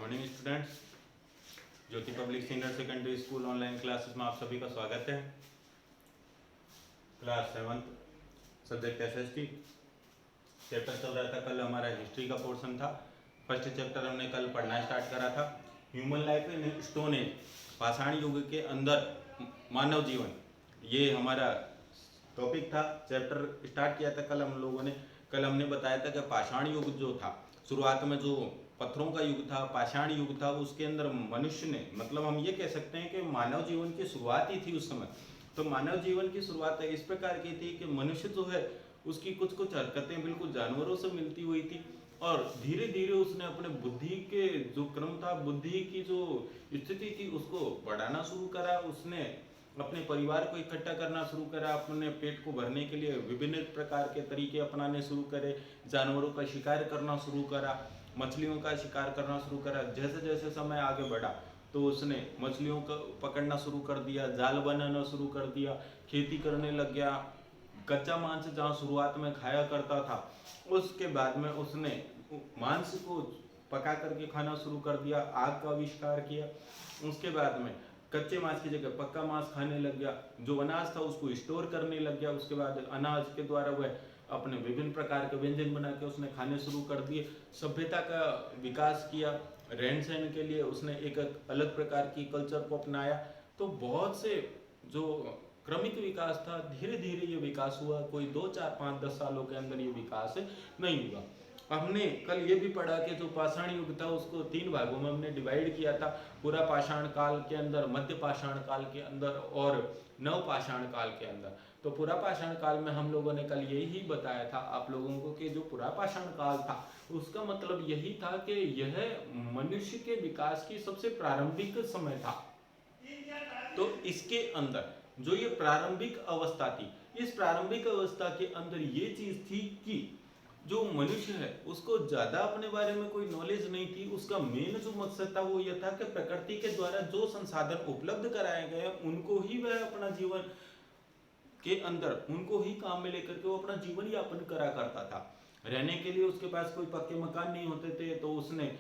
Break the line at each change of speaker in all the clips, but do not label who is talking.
Morning students. Jyoti public senior secondary school online classes में आप सभी का स्वागत है। क्लास 7 सब्जेक्ट एसएसटी चैप्टर चल रहा था। कल हमारा हिस्ट्री का पोर्शन था। फर्स्ट चैप्टर हमने कल पढ़ना स्टार्ट करा था। Human life in stone age, पाषाण युग के अंदर मानव जीवन, ये हमारा टॉपिक था। चैप्टर स्टार्ट किया था कल हम लोगों ने। कल हमने बताया था कि पाषाण युग जो था, शुरुआत में जो पत्थरों का युग था, पाषाण युग था, उसके अंदर मनुष्य ने, मतलब हम ये कह सकते हैं कि मानव जीवन की शुरुआत ही थी उस समय। तो मानव जीवन की शुरुआत इस प्रकार की थी कि मनुष्य जो है उसकी कुछ कुछ हरकतें बिल्कुल जानवरों से मिलती हुई थी, और धीरे धीरे उसने अपने बुद्धि के जो क्रम था, बुद्धि की जो स्थिति थी, उसको बढ़ाना शुरू करा। उसने अपने परिवार को इकट्ठा करना शुरू करा, अपने पेट को भरने के लिए विभिन्न प्रकार के तरीके अपनाने शुरू करे, जानवरों का शिकार करना शुरू करा, मछलियों का शिकार करना शुरू करा। जैसे जैसे समय आगे बढ़ा तो उसने मछलियों को पकड़ना शुरू कर दिया, जाल बनाना शुरू कर दिया, खेती करने लग गया। कच्चा मांस जहाँ शुरुआत में खाया करता था, उसके बाद में उसने मांस को पका करके खाना शुरू कर दिया, आग का आविष्कार किया। उसके बाद में कच्चे मांस की जगह पक्का मांस खाने लग गया, जो अनाज था उसको स्टोर करने लग गया। उसके बाद अनाज के द्वारा वह अपने विभिन्न प्रकार के व्यंजन बना के उसने खाने शुरू कर दिए। सभ्यता का विकास किया, रहन सहन के लिए उसने एक अलग प्रकार की कल्चर को अपनाया। तो बहुत से जो क्रमिक विकास था, धीरे धीरे ये विकास हुआ। कोई 2, 4, 5, 10 सालों के अंदर ये विकास नहीं हुआ। हमने कल ये भी पढ़ा कि जो पाषाण युग था उसको 3 भागों में हमने डिवाइड किया था। पूरा पाषाण काल के अंदर, मध्य पाषाण काल के अंदर और नव पाषाण काल के अंदर। तो पूरा पाषाण काल में हम लोगों ने कल यही बताया था आप लोगों को कि जो पूरा पाषाण काल था उसका मतलब यही था कि यह मनुष्य के विकास की सबसे प्रारंभिक समय था। तो इसके अंदर जो ये प्रारंभिक अवस्था थी, इस प्रारंभिक अवस्था के अंदर ये चीज थी कि जो मनुष्य है उसको ज्यादा अपने बारे में कोई नॉलेज नहीं थी। उसका मेन जो मकसद था वो यह था कि प्रकृति के द्वारा जो संसाधन उपलब्ध कराए गए उनको ही वह अपना जीवन के अंदर, उनको ही काम में लेकर के वो अपना जीवन यापन करा करता था। रहने के लिए उसके पास कोई पक्के मकान नहीं होते थे, तो उसने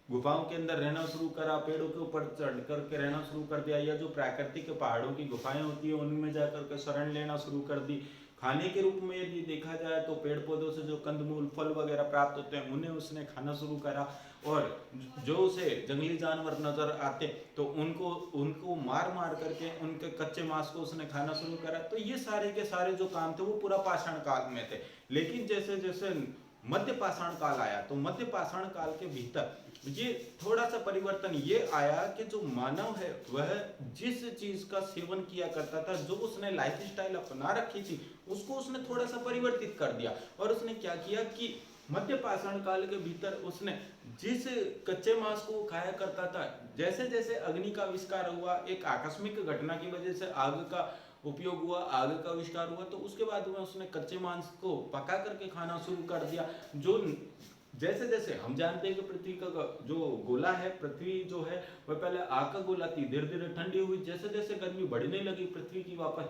गुफाओं के अंदर रहना शुरू करा, पेड़ों के ऊपर चढ़ करके रहना शुरू कर दिया, या जो प्राकृतिक पहाड़ों की गुफाएं होती है उनमें जाकर के शरण लेना शुरू कर दी। खाने के रूप में यदि देखा जाए तो पेड़ पौधों से जो कंदमूल फल वगैरह प्राप्त होते हैं उन्हें उसने खाना शुरू करा, और जो उसे जंगली जानवर नजर आते तो उनको मार मार करके उनके कच्चे मांस को उसने खाना शुरू करा। तो ये सारे के सारे जो काम थे वो पूरा पाषाण काल में थे। लेकिन जैसे जैसे मध्य पाषाण काल आया तो मध्य पाषाण काल के भीतर ये थोड़ा सा परिवर्तन ये आया कि जो मानव है वह जिस चीज का सेवन किया करता था, जो उसने लाइफ स्टाइल अपना रखी थी, उसको उसने थोड़ा सा परिवर्तित कर दिया। और उसने क्या किया कि मध्य पाषाण काल के भीतर उसने जिस कच्चे मांस को खाया करता था, जैसे जैसे अग्नि का आविष्कार हुआ, एक आकस्मिक घटना की वजह से आग का उपयोग हुआ, आग का आविष्कार हुआ, तो उसके बाद में उसने कच्चे मांस को पका करके खाना शुरू कर दिया। जो जैसे जैसे हम जानते हैं कि पृथ्वी का जो गोला है, पृथ्वी जो है वह पहले आग का गोला थी, धीरे धीरे ठंडी हुई, जैसे जैसे गर्मी बढ़ने लगी पृथ्वी की वापस,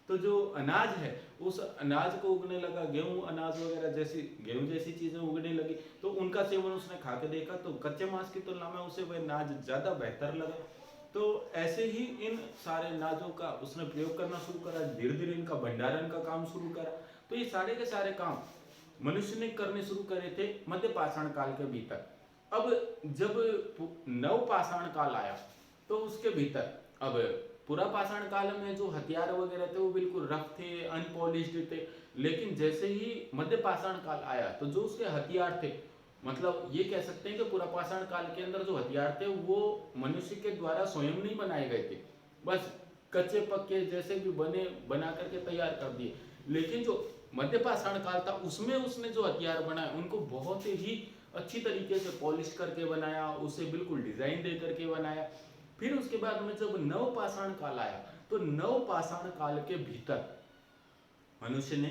तो जो अनाज है उस अनाज को उगने लगा, गेहूं अनाज वगैरह जैसी गेहूं जैसी चीजें उगने लगी। तो उनका सेवन उसने खा के देखा तो कच्चे मांस की तुलना में उसे वह अनाज ज्यादा बेहतर लगा। तो ऐसे ही इन सारे अनाजों का उसने प्रयोग करना शुरू करा, धीरे धीरे इनका भंडारण का काम शुरू करा। तो ये सारे के सारे काम मनुष्य ने करने शुरू करे थे मध्य पाषाण काल के भीतर। अब जब नव पाषाण काल आया तो उसके भीतर अब पूरा पाषाण काल में जो हथियार वगैरह थे वो बिल्कुल रफ थे, अनपॉलिश्ड थे। लेकिन जैसे ही मध्य पाषाण काल आया तो जो उसके हथियार थे, मतलब ये कह सकते हैं कि पूरा पाषाण काल के अंदर जो हथियार थे वो मनुष्य के द्वारा स्वयं नहीं बनाए गए थे, बस कच्चे पक्के जैसे भी बना करके तैयार कर दिए। लेकिन जो मध्य पाषाण काल था उसमें उसने जो हथियार बनाए उनको बहुत ही अच्छी तरीके से पॉलिश करके बनाया, उसे बिल्कुल डिजाइन दे करके बनाया। फिर उसके बाद में जब नव पाषाण काल आया तो नव पाषाण काल के भीतर मनुष्य ने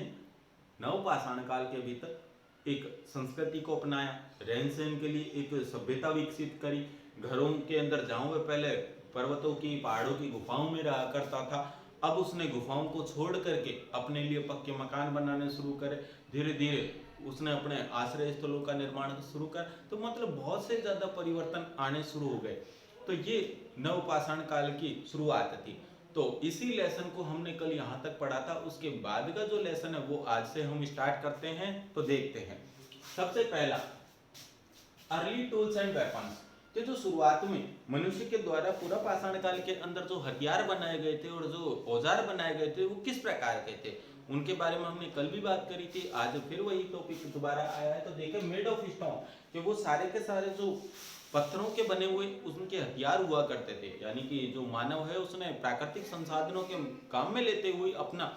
नव पाषाण काल के भीतर एक संस्कृति को अपनाया, रहन सहन के लिए एक सभ्यता विकसित करी। घरों के अंदर जहाँ वह पहले पर्वतों की पहाड़ों की गुफाओं में रहा करता था, अब उसने गुफाओं को छोड़ करके अपने लिए पक्के मकान बनाने शुरू करे। धीरे धीरे उसने अपने आश्रय स्थलों का निर्माण शुरू कर, तो मतलब बहुत से ज्यादा परिवर्तन आने शुरू हो गए। तो ये नवपाषाण काल की शुरुआत थी। तो इसी लेसन को हमने कल यहाँ तक पढ़ा था। उसके बाद का जो लेसन है वो आज से हम स्टार्ट करते हैं। तो देखते हैं सबसे पहला अर्ली टूल्स एंड वेपन्स। तो जो शुरुआत में मनुष्य के द्वारा पूरा पाषाण काल के अंदर जो हथियार बनाए गए थे और जो औजार बनाए गए थे वो किस प्रकार के थे, उनके बारे में हमने कल भी बात करी थी। आज फिर वही टॉपिक दोबारा आया है। तो देखिए मेड ऑफ स्टोन, कि वो सारे के सारे जो पत्थरों के बने हुए उनके हथियार हुआ करते थे। यानी कि जो मानव है उसने प्राकृतिक संसाधनों के काम में लेते हुए अपना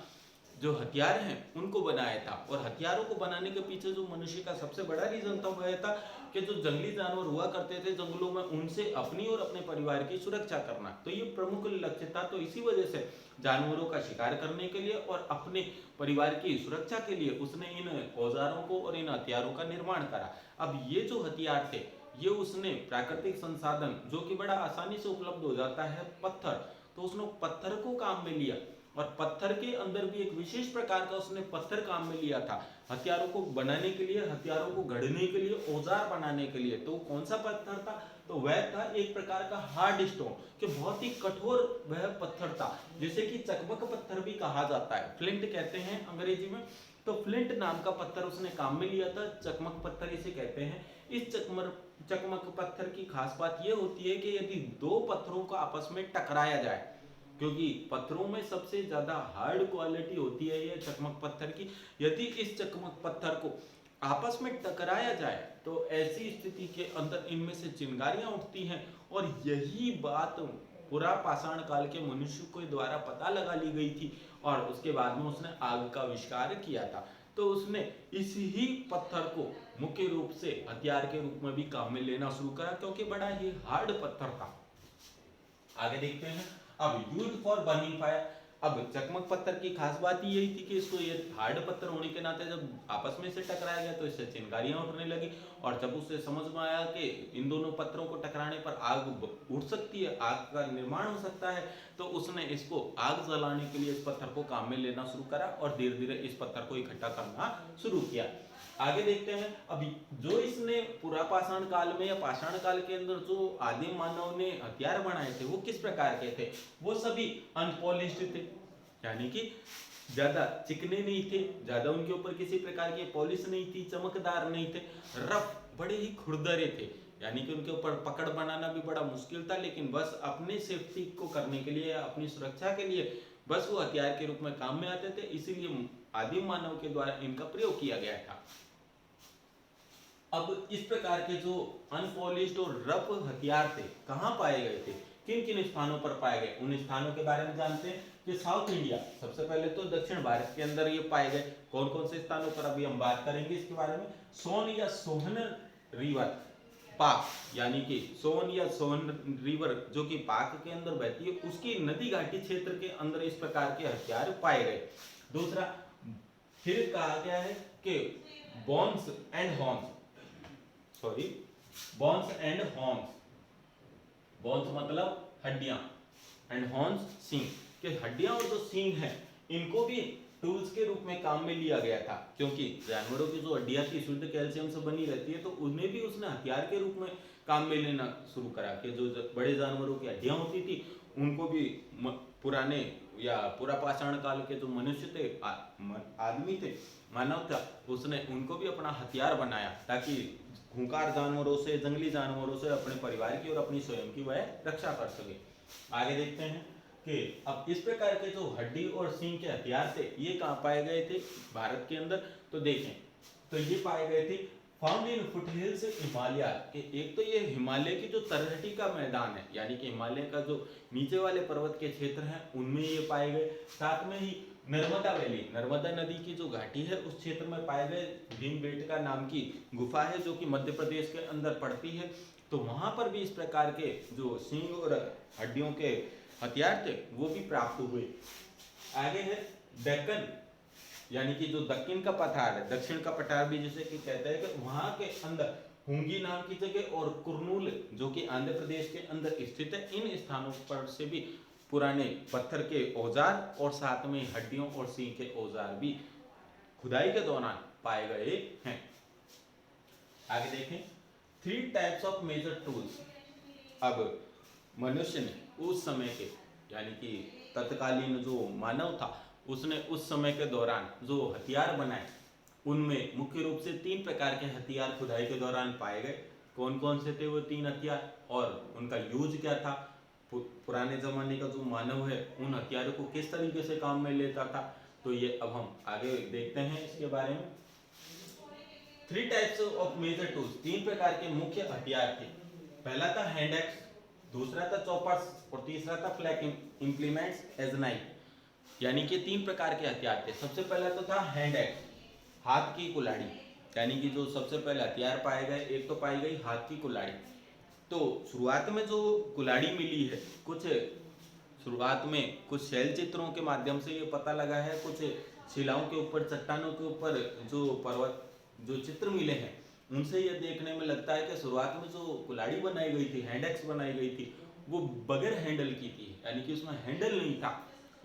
जो हथियार हैं उनको बनाया था। और हथियारों को बनाने के पीछे जो मनुष्य का सबसे बड़ा रीजन था वह था कि जो जंगली जानवर हुआ करते थे जंगलों में, उनसे अपनी और अपने परिवार की सुरक्षा करना। तो ये प्रमुख लक्ष्य था। तो इसी वजह से जानवरों का शिकार करने के लिए और अपने परिवार की सुरक्षा के लिए उसने इन औजारों को और इन हथियारों का निर्माण करा। अब ये जो हथियार थे ये उसने प्राकृतिक संसाधन जो कि बड़ा आसानी से उपलब्ध हो जाता है, पत्थर, तो उसने पत्थर को काम में लिया। और पत्थर के अंदर भी एक विशेष प्रकार का उसने पत्थर काम में लिया था हथियारों को बनाने के लिए, हथियारों को गढ़ने के लिए, औजार बनाने के लिए। तो कौन सा पत्थर था? तो वह था एक प्रकार का हार्ड स्टोन, कि बहुत ही कठोर वह पत्थर था, जिसे कि चकमक पत्थर भी कहा जाता है, फ्लिंट कहते हैं अंग्रेजी में। तो फ्लिंट नाम का पत्थर उसने काम में लिया था, चकमक पत्थर इसे कहते हैं। इस चकमक पत्थर की खास बात यह होती है कि यदि दो पत्थरों को आपस में टकराया जाए, क्योंकि पत्थरों में सबसे ज्यादा हार्ड क्वालिटी होती है ये चकमक पत्थर की, यदि इस चकमक पत्थर को आपस में टकराया जाए तो ऐसी स्थिति के अंदर इनमें से चिंगारियां उठती हैं। और यही बात पूरा पाषाण काल के मनुष्य के द्वारा पता लगा ली गई थी और उसके बाद में उसने आग का आविष्कार किया था। तो उसने इसी ही पत्थर को मुख्य रूप से हथियार के रूप में भी काम में लेना शुरू करा, क्योंकि बड़ा ही हार्ड पत्थर था। आगे देखते हैं अब यूज फॉर बर्निंग फायर। अब चकमक पत्थर की खास बात यही थी कि इसको ये हार्ड पत्थर होने के नाते जब आपस में से टकराया गया तो इससे चिंगारियां उठने लगी। और जब उसे समझ में आया कि इन दोनों पत्थरों को टकराने पर आग उठ सकती है, आग का निर्माण हो सकता है, तो उसने इसको आग जलाने के लिए इस पत्थर को काम में लेना शुरू करा और धीरे धीरे इस पत्थर को इकट्ठा करना शुरू किया। आगे देखते हैं अभी जो इसने पूरा पाषाण काल में या पाषाण काल के अंदर जो आदिम मानव ने हथियार बनाए थे वो किस प्रकार के थे। वो सभी अनपॉलिश्ड थे, यानी कि ज्यादा चिकने नहीं थे, ज्यादा उनके ऊपर किसी प्रकार की पॉलिश नहीं थी, चमकदार नहीं थे, रफ बड़े ही खुरदरे थे। यानी कि उनके ऊपर पकड़ बनाना भी बड़ा मुश्किल था, लेकिन बस अपने सेफ्टी को करने के लिए, अपनी सुरक्षा के लिए बस वो हथियार के रूप में काम में आते थे, इसीलिए आदिम मानव के द्वारा इनका प्रयोग किया गया था। अब इस प्रकार के जो अनपॉलिश्ड और रफ हथियार थे कहां पाए गए थे, किन किन स्थानों पर पाए गए, उन स्थानों के बारे में जानते हैं। कि साउथ इंडिया, सबसे पहले तो दक्षिण भारत के अंदर ये पाए गए। कौन कौन से स्थानों पर अभी हम बात करेंगे इसके बारे में। सोन या सोहन रिवर, पाक, यानी कि सोन या सोहन रिवर जो कि पाक के अंदर बहती है, उसकी नदी घाटी क्षेत्र के अंदर इस प्रकार के हथियार पाए गए। दूसरा, फिर कहा गया है कि bones and horns, bones and horns, bones मतलब हड्डियां एंड हॉर्न्स सींग, कि हड्डियां और जो सींग हैं इनको भी टूल्स के रूप में काम में लिया गया था। क्योंकि जानवरों की जो हड्डियां थी शुद्ध कैल्शियम से बनी रहती है, तो उन्हें भी उसने हथियार के रूप में काम में लेना शुरू करा। कि जो बड़े जानवरों की हड्डियां होती थी उनको भी पुराने या पूरा पाषाण काल के जो मनुष्य थे, आदमी थे, मानव था, उसने उनको भी अपना हथियार बनाया ताकि खूंखार जानवरों से, जंगली जानवरों से अपने परिवार की और अपनी स्वयं की वह रक्षा कर सके। आगे देखते हैं कि अब इस प्रकार के जो हड्डी और सींग के हथियार थे ये कहाँ पाए गए थे भारत के अंदर। तो देखें, तो ये पाए गए थे फाउंड इन फुटहिल्स हिमालय के। एक तो ये हिमालय की जो तरहटी का मैदान है, यानी कि हिमालय का जो नीचे वाले पर्वत के क्षेत्र हैं उनमें ये पाए गए। साथ में ही नर्मदा वैली, नर्मदा नदी की जो घाटी है उस क्षेत्र में पाए गए। भीमबेटका नाम की गुफा है जो कि मध्य प्रदेश के अंदर पड़ती है, तो वहां पर भी इस प्रकार के जो सींग और हड्डियों के हथियार थे वो भी प्राप्त हुए। आगे है डेक्कन, यानी कि जो दक्षिण का पठार है, दक्षिण का पठार भी जिसे कि कहते हैं, कि वहां के अंदर हुंगी नाम की जगह और कुरनूल जो कि आंध्र प्रदेश के अंदर स्थित है, इन स्थानों पर से भी पुराने पत्थर के औजार और साथ में हड्डियों और सींग के औजार भी खुदाई के दौरान पाए गए हैं। आगे देखें, 3 टाइप्स ऑफ मेजर टूल्स। अब मनुष्य ने उस समय के यानी कि तत्कालीन जो मानव था उसने उस समय के दौरान जो हथियार बनाए उनमें मुख्य रूप से 3 प्रकार के हथियार खुदाई के दौरान पाए गए। कौन कौन से थे वो 3 हथियार और उनका यूज क्या था, पुराने जमाने का जो मानव है उन हथियारों को किस तरीके से काम में लेता था, तो ये अब हम आगे देखते हैं इसके बारे में। 3 टाइप्स ऑफ मेजर टूल्स, 3 प्रकार के मुख्य हथियार थे। पहला था हैंड एक्स, दूसरा था चॉपर्स और तीसरा था फ्लैग इम्प्लीमेंट्स एज नाइफ, यानी कि 3 प्रकार के हथियार थे। सबसे पहला तो था हैंड एक्स, हाथ की कुल्हाड़ी, यानी कि जो सबसे पहले हथियार पाए गए, एक तो पाई गई हाथ की कुल्हाड़ी। तो शुरुआत में जो कुल्हाड़ी मिली है, शुरुआत में कुछ शैल चित्रों के माध्यम से ये पता लगा है, कुछ शिलाओं के ऊपर, चट्टानों के ऊपर जो चित्र मिले हैं उनसे ये देखने में लगता है कि शुरुआत में जो कुल्हाड़ी बनाई गई थी, हैंड एक्स बनाई गई थी, वो बगैर हैंडल की थी, यानी कि उसमें हैंडल नहीं था।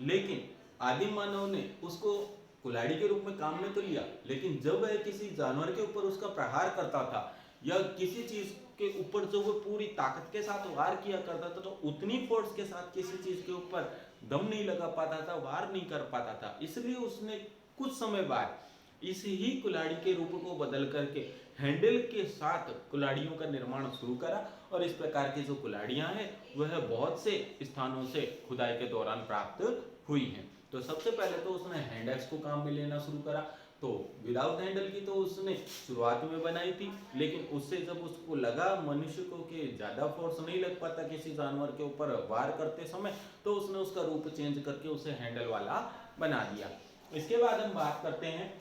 लेकिन आदिम मानव ने उसको कुल्हाड़ी के रूप में काम में तो लिया, लेकिन जब वह किसी जानवर के ऊपर उसका प्रहार करता था या किसी चीज के ऊपर जो वो पूरी ताकत के साथ वार किया करता था, तो उतनी फोर्स के साथ किसी चीज के ऊपर दम नहीं लगा पाता था, वार नहीं कर पाता था। इसलिए उसने कुछ समय बाद इस ही कुल्हाड़ी के रूप को बदल करके हैंडल के साथ कुल्हाड़ियों का निर्माण शुरू करा, और इस प्रकार की जो कुल्हाड़ियां हैं वह बहुत से स्थानों से खुदाई के दौरान प्राप्त हुई हैं। तो सबसे पहले तो उसने हैंड एक्स को काम में लेना शुरू करा। तो विदाउट हैंडल की तो उसने शुरुआत में बनाई थी, लेकिन उससे जब उसको लगा मनुष्य को कि ज़्यादा फोर्स नहीं लग पाता किसी जानवर के ऊपर वार करते समय, तो उसने उसका रूप चेंज करके उसे हैंडल वाला बना दिया। इसके बाद हम बात करते हैं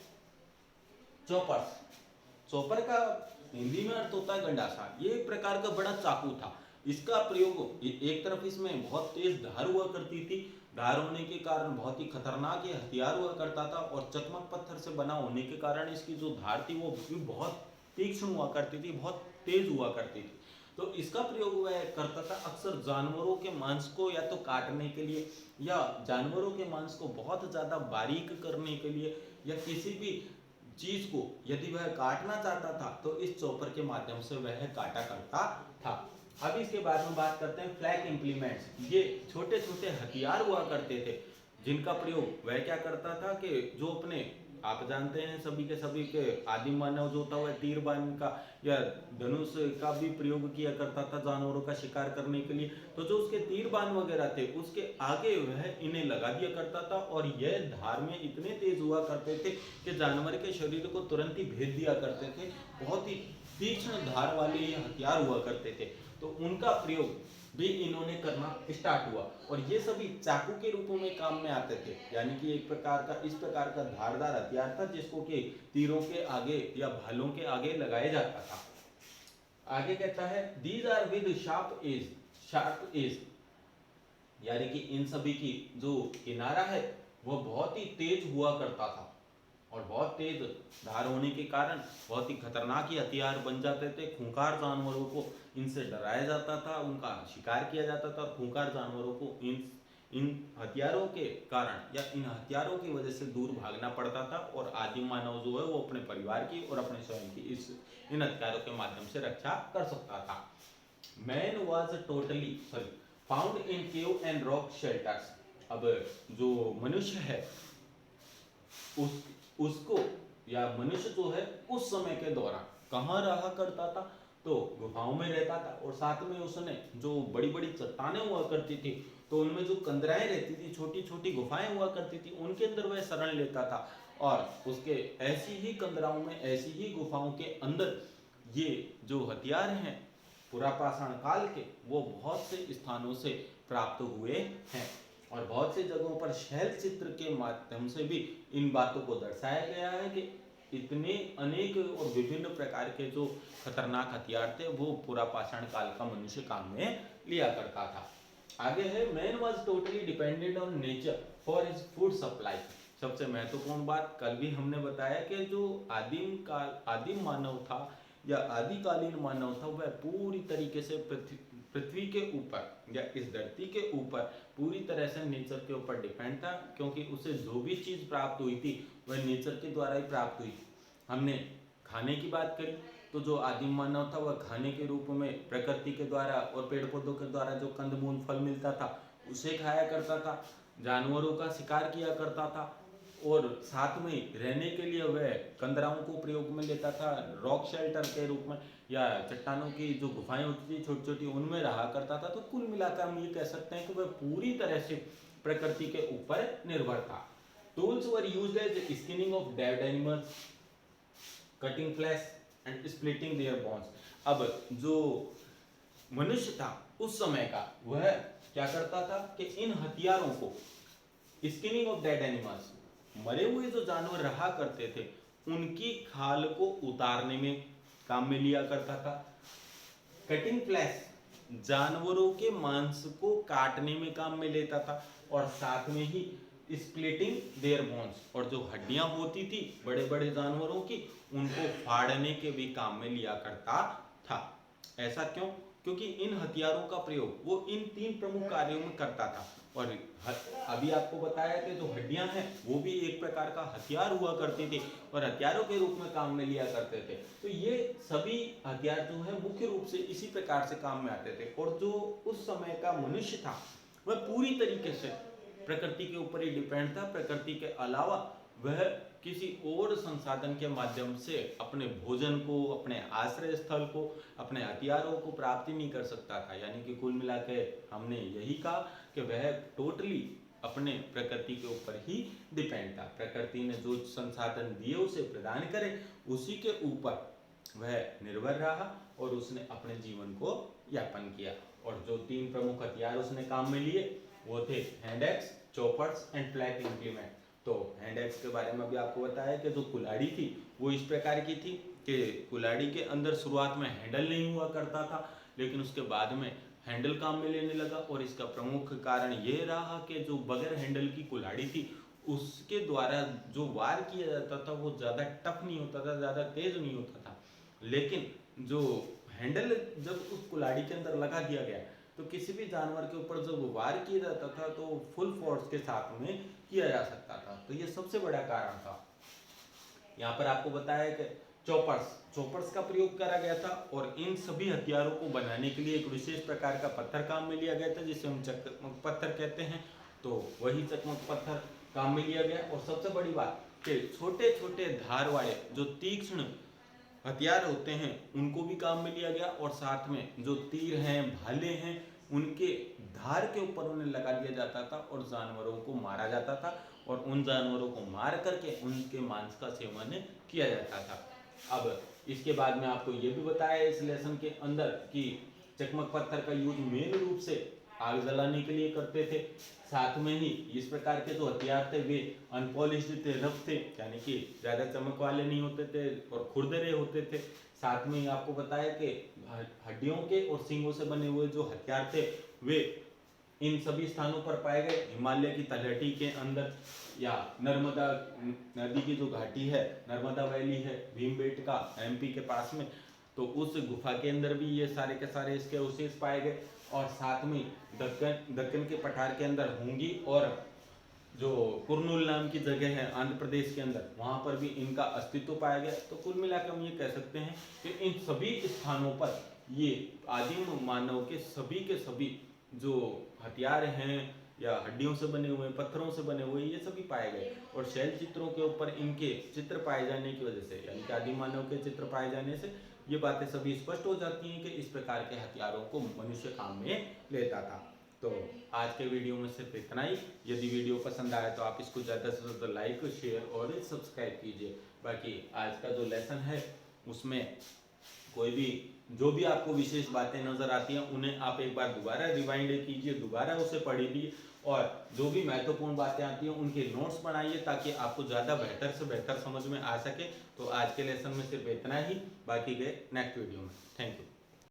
चॉपर। चॉपर का हिंदी में अर्थ होता है गंडासा। ये एक प्रकार का बड़ा चाकू था। इसका प्रयोग, एक तरफ इसमें बहुत तेज धार हुआ करती थी, धार होने के कारण बहुत ही खतरनाक ये हथियार हुआ करता था, और चकमक पत्थर से बना होने के कारण इसकी जो धार थी वो भी बहुत तीक्ष्ण हुआ करती थी, बहुत तेज हुआ करती थी। तो इसका प्रयोग वह करता था अक्सर जानवरों के मांस को या तो काटने के लिए, या जानवरों के मांस को बहुत ज़्यादा बारीक करने के लिए, या किसी भी चीज को यदि वह काटना चाहता था तो इस चॉपर के माध्यम से वह काटा करता था। अब इसके बारे में बात करते हैं फ्लैग इम्प्लीमेंट्स। ये छोटे छोटे हथियार हुआ करते थे जिनका प्रयोग वह क्या करता था कि जो अपने, आप जानते हैं सभी के आदिम मानव जो था वह तीर बाण का या धनुष का भी प्रयोग किया करता था जानवरों का शिकार करने के लिए। तो जो उसके तीर बाण वगैरह थे उसके आगे वह इन्हें लगा दिया करता था, और यह धार में इतने तेज हुआ करते थे कि जानवर के शरीर को तुरंत ही भेद दिया करते थे। बहुत ही तीक्ष्ण धार वाले ये हथियार हुआ करते थे, तो उनका प्रयोग भी इन्होंने करना स्टार्ट हुआ, और ये सभी चाकू के रूपों में काम में आते थे, यानी कि एक प्रकार का, इस प्रकार का धारदार हथियार था जिसको कि तीरों के आगे या भालों के आगे लगाया जाता था। आगे कहता है these are with sharp edge, यानी कि इन सभी की जो किनारा है वह बहुत ही तेज हुआ करता था, और बहुत तेज धार होने के कारण बहुत ही खतरनाक ही हथियार बन जाते थे। खूंखार जानवरों को इनसे डराया जाता था, उनका शिकार किया जाता था, और खूंखार जानवरों को इन हथियारों के कारण या इन हथियारों की वजह से दूर भागना पड़ता था, और आदिम मानव जो है वो अपने परिवार की और अपने स्वयं की इन हथियारों के माध्यम से रक्षा कर सकता था। Man was totally found in cave and rock shelters. अब जो मनुष्य है उसको या मनुष्य जो है उस समय के दौरान कहाँ रहा करता था, तो गुफाओं में रहता था, और साथ में उसने जो बड़ी बड़ी चट्टानें हुआ करती थी तो उनमें जो कंदराएं रहती थी, छोटी छोटी गुफाएं हुआ करती थी, उनके अंदर वह शरण लेता था, और उसके ऐसी ही कंदराओं में, ऐसी ही गुफाओं के अंदर ये जो हथियार हैं पुरापाषाण काल के, वो बहुत से स्थानों से प्राप्त हुए हैं, और बहुत से जगहों पर शैल चित्र के माध्यम से भी इन बातों को दर्शाया गया है कि इतने अनेक और विभिन्न प्रकार के जो खतरनाक हथियार थे वो पुरापाषाण काल का मनुष्य काम में लिया करता था। आगे है man was totally dependent on nature for his food supply. सबसे महत्वपूर्ण बात कल भी हमने बताया कि जो आदिम मानव था या आदिकालीन मानव था वह पूरी तरीके से पृथ्वी के ऊपर या इस धरती के ऊपर पूरी तरह से नेचर के ऊपर डिपेंड था, क्योंकि उसे जो भी चीज प्राप्त हुई थी वह नेचर के द्वारा ही प्राप्त हुई थी। हमने खाने की बात करी, तो जो आदिम मानव था वह खाने के रूप में प्रकृति के द्वारा और पेड़ पौधों के द्वारा जो कंदमूल फल मिलता था उसे खाया करता था, जानवरों का शिकार किया करता था, और साथ में रहने के लिए वह कंदराओं को प्रयोग में लेता था, रॉक शेल्टर के रूप में, या चट्टानों की जो गुफाएं होती थी छोटी छोटी उनमें रहा करता था। तो कुल मिलाकर हम ये कह सकते हैं कि वह पूरी तरह से प्रकृति के ऊपर निर्भर था। Tools were used as skinning of dead animals, cutting flesh and splitting their bones. अब जो मनुष्य था उस समय का, वह क्या करता था कि इन हथियारों को, स्किनिंग ऑफ डेड एनिमल्स, मरे हुए जो जानवर रहा करते थे उनकी खाल को उतारने में काम में लिया करता था। कटिंग फ्लैश, जानवरों के मांस को काटने में काम में लेता था, और साथ में ही स्प्लिटिंग देयर बोन्स, और जो हड्डियां होती थी बड़े बड़े जानवरों की उनको फाड़ने के भी काम में लिया करता था। ऐसा क्यों? क्योंकि इन हथियारों का प्रयोग वो इन 3 प्रमुख कार्यों में करता था। और अभी आपको बताया कि जो हड्डियां हैं वो भी एक प्रकार का हथियार हुआ करती थी और हथियारों के रूप में काम में लिया करते थे। तो ये सभी हथियार जो है मुख्य रूप से इसी प्रकार से काम में आते थे। और जो उस समय का मनुष्य था वह पूरी तरीके से प्रकृति के ऊपर ही डिपेंड था। प्रकृति के अलावा वह किसी और संसाधन के माध्यम से अपने भोजन को, अपने आश्रय स्थल को, अपने हथियारों को प्राप्ति नहीं कर सकता था। यानी कि कुल मिला के हमने यही कहा कि वह टोटली अपने प्रकृति के ऊपर ही डिपेंड था। प्रकृति ने जो संसाधन दिए उसे प्रदान करे, उसी के ऊपर वह निर्भर रहा और उसने अपने जीवन को यापन किया। और जो 3 प्रमुख हथियार उसने काम में लिए वो थे hand axe, choppers and flat implement. तो हैंड एक्स के बारे में भी आपको बताया कि जो कुल्हाड़ी थी वो इस प्रकार की थी कि कुल्हाड़ी के अंदर शुरुआत में हैंडल नहीं हुआ करता था, लेकिन उसके बाद में हैंडल काम में लेने लगा। और इसका प्रमुख कारण ये रहा कि जो बगैर हैंडल की कुल्हाड़ी थी उसके द्वारा जो वार किया जाता था वो ज़्यादा टफ नहीं होता था, ज़्यादा तेज नहीं होता था। लेकिन जो हैंडल जब उस कुल्हाड़ी के अंदर लगा दिया गया तो किसी भी जानवर के ऊपर जब वार किया जाता था तो फुल फोर्स के साथ में किया जा सकता था। तो ये सबसे बड़ा कारण था। यहाँ पर आपको बताया कि चॉपर्स का प्रयोग करा गया था और इन सभी हथियारों को बनाने के लिए एक विशेष प्रकार का पत्थर काम में लिया गया था जिसे हम चकमक पत्थर कहते हैं। तो वही चकमक पत्थर काम में लिया गया। और सबसे बड़ी बात कि छोटे छोटे धार वाले जो तीक्ष्ण हथियार होते हैं उनको भी काम में लिया गया, और साथ में जो तीर हैं, भाले हैं, उनके धार के ऊपर उन्हें लगा दिया जाता था और जानवरों को मारा जाता था। और उन जानवरों को मार करके उनके मांस का सेवन किया जाता था। अब इसके बाद में आपको ये भी बताया इस लेसन के अंदर कि चकमक पत्थर का यूज मेन रूप से आग जलाने के लिए करते थे। साथ में ही इस प्रकार के जो हथियार थे वे अनपॉलिश्ड थे, रफ थे, यानी कि ज़्यादा चमक वाले नहीं होते थे और खुरदरे होते थे। साथ में ही आपको बताया कि हड्डियों के और सींगों से बने हुए जो हथियार थे वे इन सभी स्थानों पर पाए गए। हिमालय की तलहटी के अंदर, या नर्मदा नदी की जो घाटी है, नर्मदा वैली है भीमबेटका एमपी के पास में, तो उस गुफा के अंदर भी ये सारे के सारे इसके अवशेष पाए गए। और साथ में दक्कन के पठार के अंदर होंगी और जो कुरनूल नाम की जगह है आंध्र प्रदेश के अंदर, वहाँ पर भी इनका अस्तित्व पाया गया। तो कुल मिलाकर हम ये कह सकते हैं कि इन सभी स्थानों पर ये आदिम मानव के सभी जो हथियार हैं या हड्डियों से बने हुए, पत्थरों से बने हुए, ये सभी पाए गए। और शैल चित्रों के ऊपर इनके चित्र पाए जाने की वजह से, यानी कि आदिम मानव के चित्र पाए जाने से ये बातें सभी स्पष्ट हो जाती हैं कि इस प्रकार के हथियारों को मनुष्य काम में लेता था। तो आज के वीडियो में सिर्फ इतना ही। यदि वीडियो पसंद आया तो आप इसको ज़्यादा से ज़्यादा लाइक, शेयर और सब्सक्राइब कीजिए। बाकी आज का जो लेसन है उसमें कोई भी जो भी आपको विशेष बातें नज़र आती हैं उन्हें आप एक बार दोबारा रिवाइंड कीजिए, दोबारा उसे पढ़िए, और जो भी महत्वपूर्ण बातें आती हैं उनके नोट्स बनाइए ताकि आपको ज़्यादा बेहतर से बेहतर समझ में आ सके। तो आज के लेसन में सिर्फ इतना ही, बाकी गए नेक्स्ट वीडियो में। Thank you.